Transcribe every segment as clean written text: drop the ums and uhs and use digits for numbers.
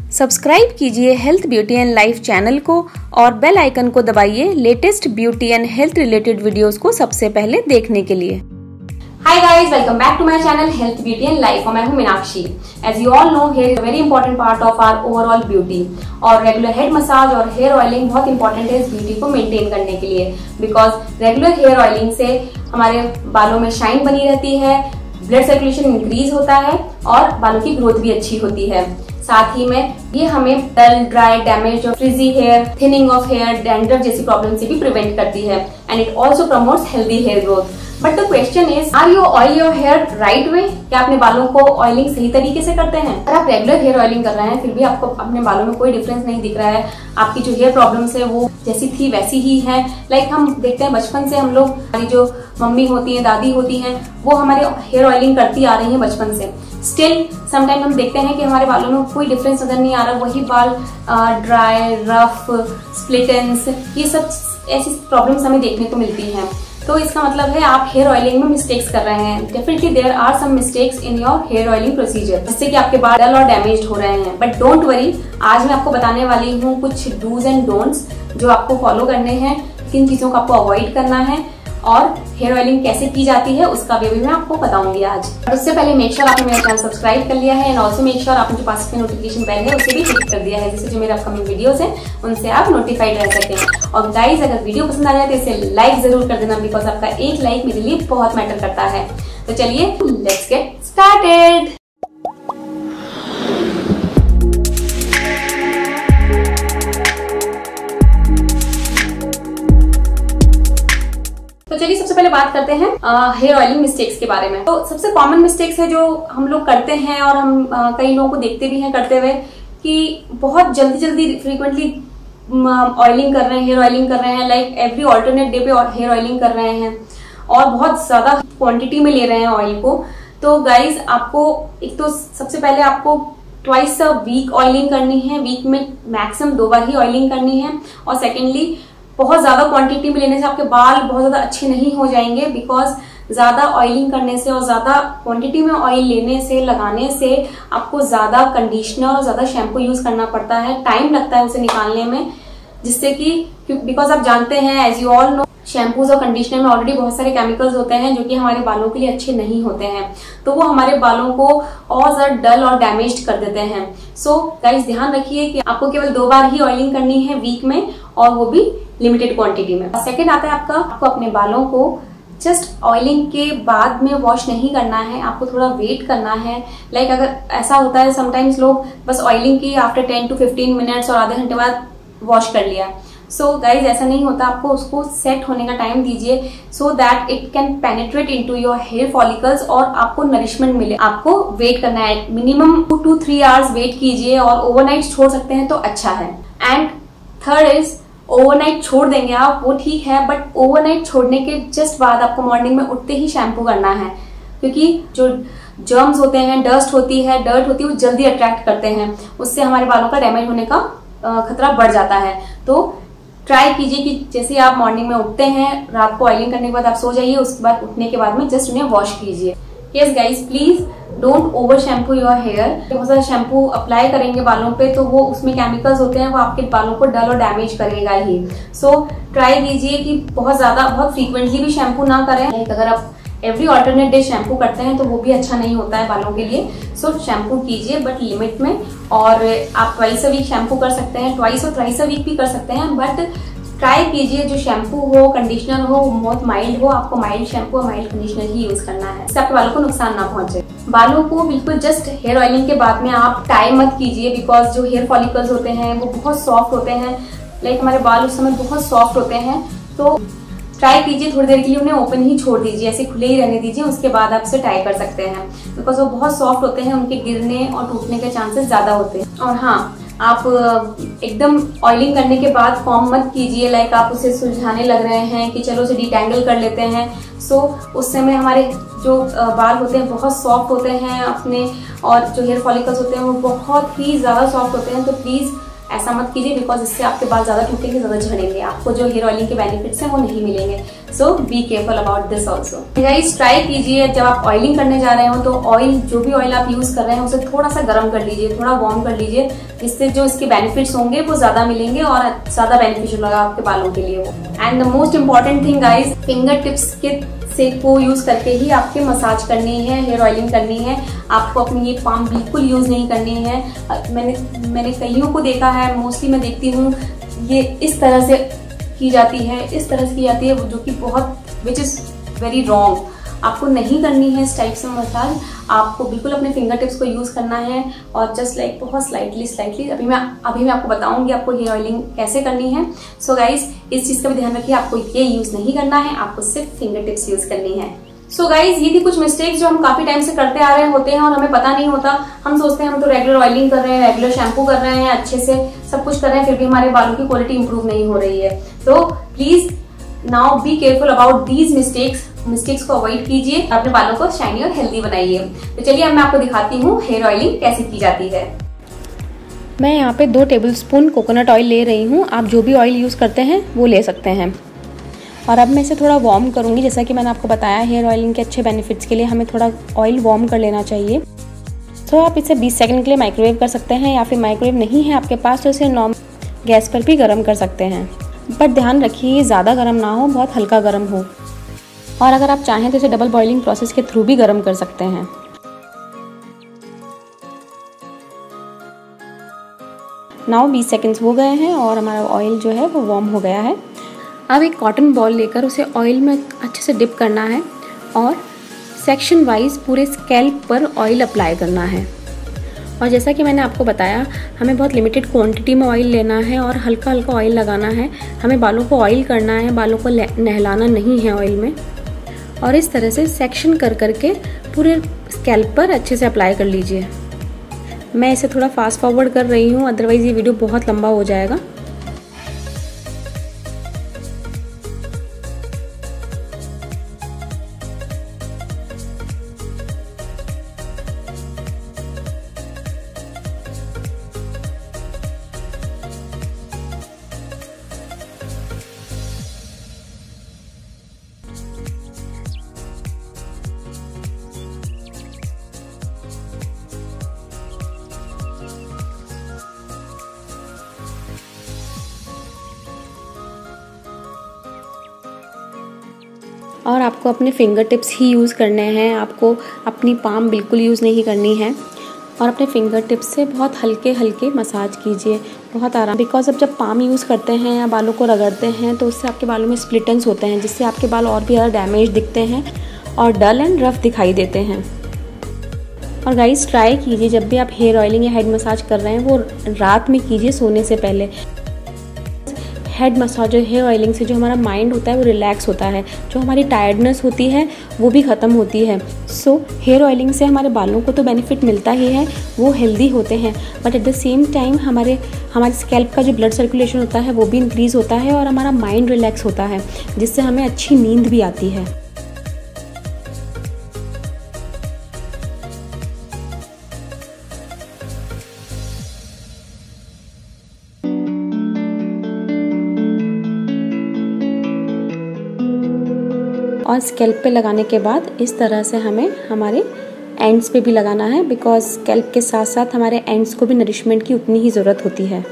Subscribe कीजिए health beauty and life channel को और बेल आइकन को दबाइए latest beauty and health related videos को सबसे पहले देखने के लिए। Hi guys, welcome back to my channel Health Beauty and Life और मैं हूँ Meenakshi. As you all know, hair is a very important part of our overall beauty और रेगुलर हेड मसाज और हेयर ऑयलिंग बहुत इंपॉर्टेंट है इस beauty को maintain करने के लिए, बिकॉज रेगुलर हेयर ऑयलिंग से हमारे बालों में शाइन बनी रहती है, ब्लड सर्कुलेशन इंक्रीज होता है और बालों की ग्रोथ भी अच्छी होती है। साथ ही में ये हमें डल, ड्राई, डैमेज और frizzy hair, thinning of hair, dandruff जैसी प्रॉब्लम से भी प्रिवेंट करती है and it also promotes healthy hair growth. But the question is, are you oil your hair right way? क्या अपने बालों को ऑयलिंग सही तरीके से करते हैं? अगर आप रेगुलर हेयर ऑयलिंग कर रहे हैं फिर भी आपको अपने बालों में कोई डिफरेंस नहीं दिख रहा है, आपकी जो हेयर प्रॉब्लम्स है वो जैसी थी वैसी ही है। लाइक हम देखते हैं बचपन से हम लोग, हमारी जो मम्मी होती है, दादी होती हैं, वो हमारे हेयर ऑयलिंग करती आ रही है बचपन से। स्टिल समटाइम हम देखते हैं कि हमारे बालों में कोई डिफरेंस नजर नहीं आ रहा, वही बाल ड्राई, रफ, स्प्लिट एंड्स, ये सब ऐसी प्रॉब्लम्स हमें देखने को मिलती हैं। तो इसका मतलब है आप हेयर ऑयलिंग में मिस्टेक्स कर रहे हैं। Definitely there are some mistakes in your hair oiling procedure जिससे कि आपके बाल डल और डैमेज्ड हो रहे हैं। बट डोंट वरी, आज मैं आपको बताने वाली हूँ कुछ डूज एंड डोंट्स जो आपको फॉलो करने हैं, किन चीजों को आपको अवॉइड करना है और हेयर ऑयलिंग कैसे की जाती है उसका भी मैं आपको बताऊंगी आज। और उससे पहले मेक श्योर आपने मेरा चैनल सब्सक्राइब कर लिया है एंड ऑल्सो मेक श्योर आपने जो पास में नोटिफिकेशन बेल है उसे भी क्लिक कर दिया है, जिससे जो मेरे अपकमिंग वीडियोस हैं उनसे आप नोटिफाइड रह सकें। और गाइज, अगर वीडियो पसंद आ जाए तो इसे लाइक जरूर कर देना, बिकॉज आपका एक लाइक मेरे लिए बहुत मैटर करता है। तो चलिए लेट्स गेट स्टार्टेड। तो चलिए सबसे पहले बात करते हैं हेयर ऑयलिंग मिस्टेक्स के बारे में। तो सबसे कॉमन मिस्टेक्स है जो हम लोग करते हैं और हम कई लोगों को देखते भी हैं करते हुए कि बहुत जल्दी फ्रीक्वेंटली ऑयलिंग कर रहे हैं, हेयर ऑयलिंग कर रहे हैं, लाइक एवरी ऑल्टरनेट डे पे हेयर ऑयलिंग कर रहे हैं और बहुत ज्यादा क्वांटिटी में ले रहे हैं ऑयल को। तो गाइज, आपको एक तो सबसे पहले आपको ट्वाइस अ वीक ऑयलिंग करनी है, वीक में मैक्सिमम 2 बार ही ऑयलिंग करनी है। और सेकेंडली, बहुत ज्यादा क्वांटिटी में लेने से आपके बाल बहुत ज्यादा अच्छे नहीं हो जाएंगे, बिकॉज ज्यादा ऑयलिंग करने से और ज्यादा क्वांटिटी में ऑयल लेने से, लगाने से आपको ज्यादा कंडीशनर और ज्यादा शैम्पू यूज करना पड़ता है, टाइम लगता है उसे निकालने में, जिससे कि बिकॉज आप जानते हैं, as you all know, shampoos और कंडीशनर में ऑलरेडी बहुत सारे केमिकल्स होते हैं जो कि हमारे बालों के लिए अच्छे नहीं होते हैं, तो वो हमारे बालों को और ज्यादा डल और डैमेज कर देते हैं। सो गाइस, ध्यान रखिए कि आपको केवल 2 बार ही ऑयलिंग करनी है वीक में और वो भी लिमिटेड क्वांटिटी में। सेकेंड आता है आपको अपने बालों को जस्ट ऑयलिंग के बाद में वॉश नहीं करना है, आपको थोड़ा वेट करना है। लाइक अगर ऐसा होता है समटाइम्स लोग बस ऑयलिंग की आफ्टर 10 to 15 मिनट्स और आधे घंटे बाद वॉश कर लिया। सो गाइज, ऐसा नहीं होता, आपको उसको सेट होने का टाइम दीजिए so that it can penetrate into your hair follicles और आपको नरिशमेंट मिले। आपको वेट करना है, मिनिमम 2 to 3 आवर्स वेट कीजिए और ओवरनाइट छोड़ सकते हैं तो अच्छा है। एंड थर्ड इज, ओवरनाइट छोड़ देंगे आप वो ठीक है, बट ओवरनाइट छोड़ने के जस्ट बाद आपको मॉर्निंग में उठते ही शैम्पू करना है, क्योंकि जो जर्म्स होते हैं, डर्ट होती है वो जल्दी अट्रैक्ट करते हैं, उससे हमारे बालों का डैमेज होने का खतरा बढ़ जाता है। तो ट्राई कीजिए कि जैसे आप मॉर्निंग में उठते हैं, रात को ऑयलिंग करने के बाद आप सो जाइए, उसके बाद उठने के बाद में जस्ट उन्हें वॉश कीजिए। Yes guys, please don't over shampoo your hair. बहुत सारा शैम्पू अप्लाई करेंगे बालों पे तो वो उसमें केमिकल्स होते हैं, वो आपके बालों को डल और डैमेज करेगा ही। सो ट्राई कीजिए कि बहुत फ्रीक्वेंटली भी शैम्पू ना करें। अगर आप एवरी ऑल्टरनेट डे शैम्पू करते हैं तो वो भी अच्छा नहीं होता है बालों के लिए। सो शैम्पू कीजिए बट लिमिट में, और आप ट्वाइस अ वीक शैम्पू कर सकते हैं, ट्वाइस और थ्राइस अ वीक भी कर सकते हैं, बट ट्राई कीजिए जो शैम्पू हो, कंडीशनर हो, बहुत माइल्ड हो। आपको माइल्ड शैम्पू और माइल्ड कंडीशनर ही यूज करना है, इससे आपके बालों को नुकसान ना पहुंचे। बालों को बिल्कुल जस्ट हेयर ऑयलिंग के बाद में आप टाई मत कीजिए, बिकॉज जो हेयर फॉलिकल्स होते हैं वो बहुत सॉफ्ट होते हैं, लाइक हमारे बाल उस समय बहुत सॉफ्ट होते हैं। तो ट्राई कीजिए थोड़ी देर के लिए उन्हें ओपन ही छोड़ दीजिए, ऐसे खुले ही रहने दीजिए, उसके बाद आप उसे टाई कर सकते हैं, बिकॉज वो बहुत सॉफ्ट होते हैं, उनके गिरने और टूटने के चांसेस ज्यादा होते हैं। और हाँ, आप एकदम ऑयलिंग करने के बाद फॉर्म मत कीजिए, लाइक आप उसे सुलझाने लग रहे हैं कि चलो उसे डिटैंगल कर लेते हैं। सो उस समय हमारे जो बाल होते हैं बहुत सॉफ्ट होते हैं अपने, और जो हेयर फॉलिकल्स होते हैं वो बहुत ही ज्यादा सॉफ्ट होते हैं। तो प्लीज ऐसा मत कीजिए, बिकॉज इससे आपके बाल ज़्यादा टूटेंगे, ज़्यादा झड़ेंगे, आपको जो हेयर ऑयलिंग के बेनिफिट्स हैं वो नहीं मिलेंगे। So be careful about this also. Guys try कीजिए जब आप ऑयलिंग करने जा रहे हो तो ऑयल, जो भी ऑयल आप यूज कर रहे हैं उसे थोड़ा सा गर्म कर लीजिए, थोड़ा वार्म कर लीजिए, जिससे जो इसके बेनिफिट्स होंगे वो ज्यादा मिलेंगे और ज्यादा बेनिफिशियल होगा आपके बालों के लिए वो। And the most important thing guys, finger tips के से को यूज करके ही आपके मसाज करनी है, हेयर ऑयलिंग करनी है। आपको अपनी ये पाम बिल्कुल यूज नहीं करनी है। मैंने कईयों को देखा है, मोस्टली मैं देखती हूँ ये इस तरह से की जाती है, इस तरह से की जाती है, जो कि बहुत विच इज वेरी रॉन्ग। आपको नहीं करनी है इस टाइप से मसाज, आपको बिल्कुल अपने फिंगर टिप्स को यूज करना है और जस्ट लाइक बहुत स्लाइटली अभी मैं आपको बताऊंगी आपको हेयर ऑयलिंग कैसे करनी है। सो गाइज इस चीज का भी ध्यान रखिए, आपको ये यूज नहीं करना है, आपको सिर्फ फिंगर टिप्स यूज करनी है। सो गाइज ये थी कुछ मिस्टेक्स जो हम काफी टाइम से करते आ रहे होते हैं और हमें पता नहीं होता। हम सोचते हैं हम तो रेगुलर ऑयलिंग कर रहे हैं, रेगुलर शैम्पू कर रहे हैं, अच्छे से सब कुछ कर रहे हैं, फिर भी हमारे बालों की क्वालिटी इंप्रूव नहीं हो रही है। तो please now B careful about these mistakes को अवॉइड कीजिए, अपने बालों को शाइनी और हेल्दी बनाइए। तो चलिए अब मैं आपको दिखाती हूँ हेयर ऑयलिंग कैसे की जाती है। मैं यहाँ पे 2 टेबलस्पून कोकोनट ऑयल ले रही हूँ। आप जो भी ऑयल यूज़ करते हैं वो ले सकते हैं। और अब मैं इसे थोड़ा वार्म करूँगी। जैसा कि मैंने आपको बताया हेयर ऑयलिंग के अच्छे बेनिफिट्स के लिए हमें थोड़ा ऑयल वार्म कर लेना चाहिए। तो आप इसे 20 सेकंड के लिए माइक्रोवेव कर सकते हैं, या फिर माइक्रोवेव नहीं है आपके पास तो इसे नॉर्मल गैस पर भी गर्म कर सकते हैं। बट ध्यान रखिए ज़्यादा गर्म ना हो, बहुत हल्का गर्म हो। और अगर आप चाहें तो इसे डबल बॉइलिंग प्रोसेस के थ्रू भी गर्म कर सकते हैं। नाउ 20 सेकंड्स हो गए हैं और हमारा ऑयल जो है वो वार्म हो गया है। अब एक कॉटन बॉल लेकर उसे ऑयल में अच्छे से डिप करना है और सेक्शन वाइज पूरे स्कैल्प पर ऑयल अप्लाई करना है। और जैसा कि मैंने आपको बताया हमें बहुत लिमिटेड क्वांटिटी में ऑयल लेना है और हल्का हल्का ऑयल लगाना है। हमें बालों को ऑयल करना है, बालों को नहलाना नहीं है ऑयल में। और इस तरह से सेक्शन कर करके पूरे स्कैल्प पर अच्छे से अप्लाई कर लीजिए। मैं इसे थोड़ा फास्ट फॉरवर्ड कर रही हूँ, अदरवाइज़ ये वीडियो बहुत लंबा हो जाएगा। और आपको अपने फिंगर टिप्स ही यूज़ करने हैं, आपको अपनी पाम बिल्कुल यूज़ नहीं करनी है। और अपने फिंगर टिप्स से बहुत हल्के हल्के मसाज कीजिए, बहुत आराम। बिकॉज अब जब पाम यूज़ करते हैं या बालों को रगड़ते हैं तो उससे आपके बालों में स्प्लिटेंस होते हैं, जिससे आपके बाल और भी ज़्यादा डैमेज दिखते हैं और डल एंड रफ दिखाई देते हैं। और गाइस ट्राई कीजिए जब भी आप हेयर ऑयलिंग या हेड मसाज कर रहे हैं वो रात में कीजिए सोने से पहले। हेड मसाज और हेयर ऑयलिंग से जो हमारा माइंड होता है वो रिलैक्स होता है, जो हमारी टायर्डनेस होती है वो भी ख़त्म होती है। सो हेयर ऑयलिंग से हमारे बालों को तो बेनिफिट मिलता ही है, वो हेल्दी होते हैं, but at the same time हमारे स्कैल्प का जो ब्लड सर्कुलेशन होता है वो भी इंक्रीज़ होता है और हमारा माइंड रिलैक्स होता है, जिससे हमें अच्छी नींद भी आती है। और स्कैल्प पे लगाने के बाद इस तरह से हमें हमारे एंड्स पे भी लगाना है, बिकॉज स्कैल्प के साथ साथ हमारे एंड्स को भी नरिशमेंट की उतनी ही ज़रूरत होती है।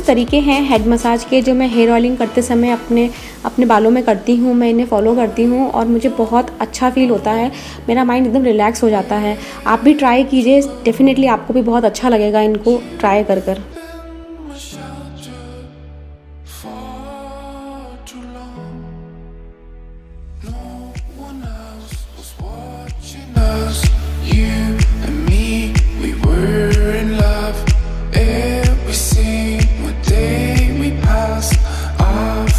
कुछ तरीके हैं हेड मसाज के जो मैं हेयर ऑयलिंग करते समय अपने बालों में करती हूँ। मैं इन्हें फॉलो करती हूँ और मुझे बहुत अच्छा फील होता है, मेरा माइंड एकदम रिलैक्स हो जाता है। आप भी ट्राई कीजिए, डेफिनेटली आपको भी बहुत अच्छा लगेगा इनको ट्राई कर कर।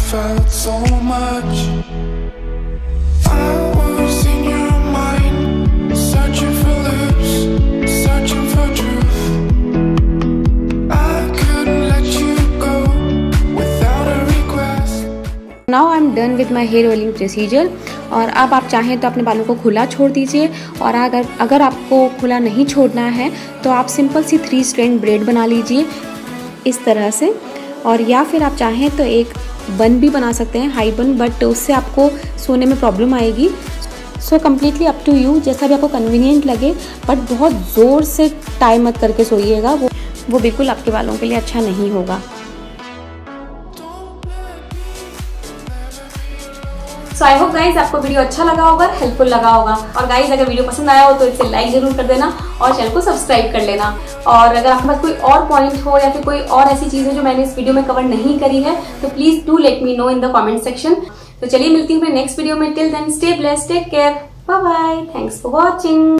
Felt so much. I was in your mind, searching for lips, searching for truth. I couldn't let you go without a request. Now I'm done with my hair oiling procedure। और अब आप चाहें तो अपने बालों को खुला छोड़ दीजिए, और अगर आपको खुला नहीं छोड़ना है तो आप सिंपल सी 3 स्ट्रैंड ब्रेड बना लीजिए इस तरह से। और या फिर आप चाहें तो एक बन भी बना सकते हैं, हाई बन, बट उससे आपको सोने में प्रॉब्लम आएगी। So completely up to you, जैसा भी आपको कन्वीनियंट लगे, बट बहुत ज़ोर से टाई मत करके सोइएगा, वो बिल्कुल आपके बालों के लिए अच्छा नहीं होगा। सो आई होप गाइज आपको वीडियो अच्छा लगा होगा, हेल्पफुल लगा होगा। और गाइज अगर वीडियो पसंद आया हो तो इसे लाइक जरूर कर देना और चैनल को सब्सक्राइब कर लेना। और अगर आपके पास कोई और पॉइंट हो या फिर कोई और ऐसी चीज है जो मैंने इस वीडियो में कवर नहीं करी है तो please do let me know in the comment section. तो चलिए मिलती हूँ नेक्स्ट वीडियो में। Till then stay blessed, take care, bye bye, thanks for watching.